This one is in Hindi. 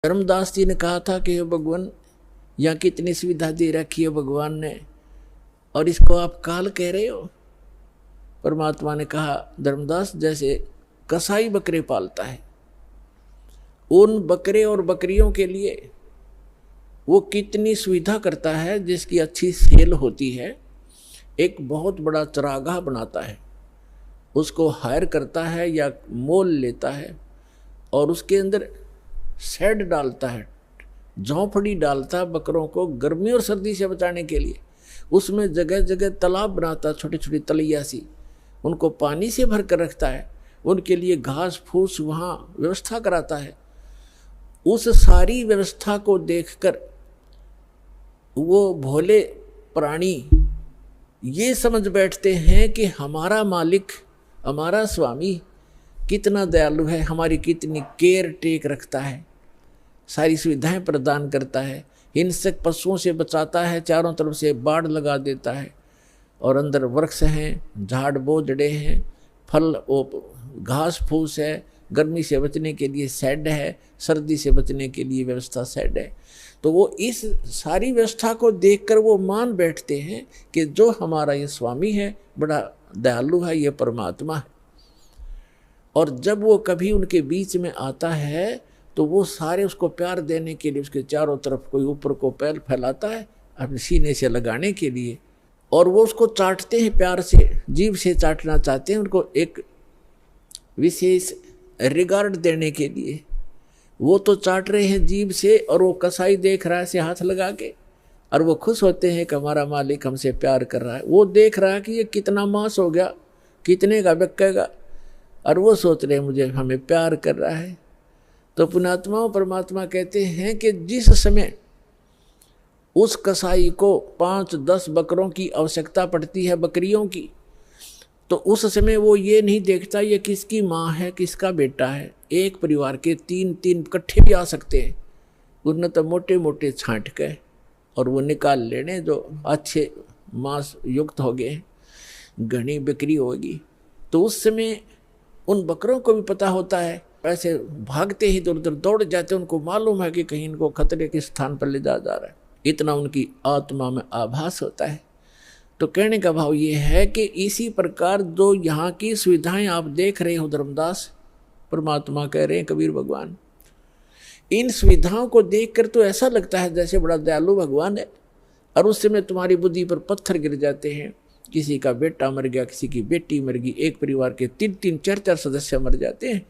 धर्मदास जी ने कहा था कि भगवान यहाँ कितनी सुविधा दे रखी है भगवान ने, और इसको आप काल कह रहे हो। परमात्मा ने कहा, धर्मदास जैसे कसाई बकरे पालता है, उन बकरे और बकरियों के लिए वो कितनी सुविधा करता है, जिसकी अच्छी सेल होती है। एक बहुत बड़ा चरागाह बनाता है, उसको हायर करता है या मोल लेता है, और उसके अंदर शेड डालता है, झोंपड़ी डालता है बकरों को गर्मी और सर्दी से बचाने के लिए। उसमें जगह जगह तालाब बनाता है, छोटी छोटी तलैया सी, उनको पानी से भर कर रखता है, उनके लिए घास फूस वहाँ व्यवस्था कराता है। उस सारी व्यवस्था को देखकर वो भोले प्राणी ये समझ बैठते हैं कि हमारा मालिक, हमारा स्वामी कितना दयालु है, हमारी कितनी केयर टेक रखता है, सारी सुविधाएं प्रदान करता है, हिंसक पशुओं से बचाता है, चारों तरफ से बाड़ लगा देता है, और अंदर वृक्ष हैं, झाड़ बोझड़े हैं, फल घास फूस है, गर्मी से बचने के लिए शेड है, सर्दी से बचने के लिए व्यवस्था शेड है। तो वो इस सारी व्यवस्था को देखकर वो मान बैठते हैं कि जो हमारा ये स्वामी है बड़ा दयालु है, ये परमात्मा है। और जब वो कभी उनके बीच में आता है तो वो सारे उसको प्यार देने के लिए उसके चारों तरफ कोई ऊपर को पैर फैलाता है अपने सीने से लगाने के लिए, और वो उसको चाटते हैं प्यार से, जीभ से चाटना चाहते हैं, उनको एक विशेष रिगार्ड देने के लिए। वो तो चाट रहे हैं जीभ से, और वो कसाई देख रहा है से हाथ लगा के, और वो खुश होते हैं कि हमारा मालिक हमसे प्यार कर रहा है। वो देख रहा है कि ये कितना मांस हो गया, कितने का बिकेगा, और वो सोच रहे हैं मुझे हमें प्यार कर रहा है। तो पुण्यात्मा परमात्मा कहते हैं कि जिस समय उस कसाई को 5-10 बकरों की आवश्यकता पड़ती है, बकरियों की, तो उस समय वो ये नहीं देखता ये किसकी माँ है, किसका बेटा है। एक परिवार के 3-3 इकट्ठे भी आ सकते हैं, उन्हें तो मोटे मोटे छांट के और वो निकाल लेने जो अच्छे मांस युक्त हो गए, घनी बिक्री होगी। तो उस समय उन बकरों को भी पता होता है, ऐसे भागते ही इधर उधर दौड़ जाते, उनको मालूम है कि कहीं इनको खतरे के स्थान पर ले जा रहा है, इतना उनकी आत्मा में आभास होता है। तो कहने का भाव ये है कि इसी प्रकार जो यहाँ की सुविधाएं आप देख रहे हो धर्मदास, परमात्मा कह रहे हैं कबीर भगवान, इन सुविधाओं को देखकर तो ऐसा लगता है जैसे बड़ा दयालु भगवान है, और उस समय तुम्हारी बुद्धि पर पत्थर गिर जाते हैं। किसी का बेटा मर गया, किसी की बेटी मर गई, एक परिवार के 3-3 4-4 सदस्य मर जाते हैं।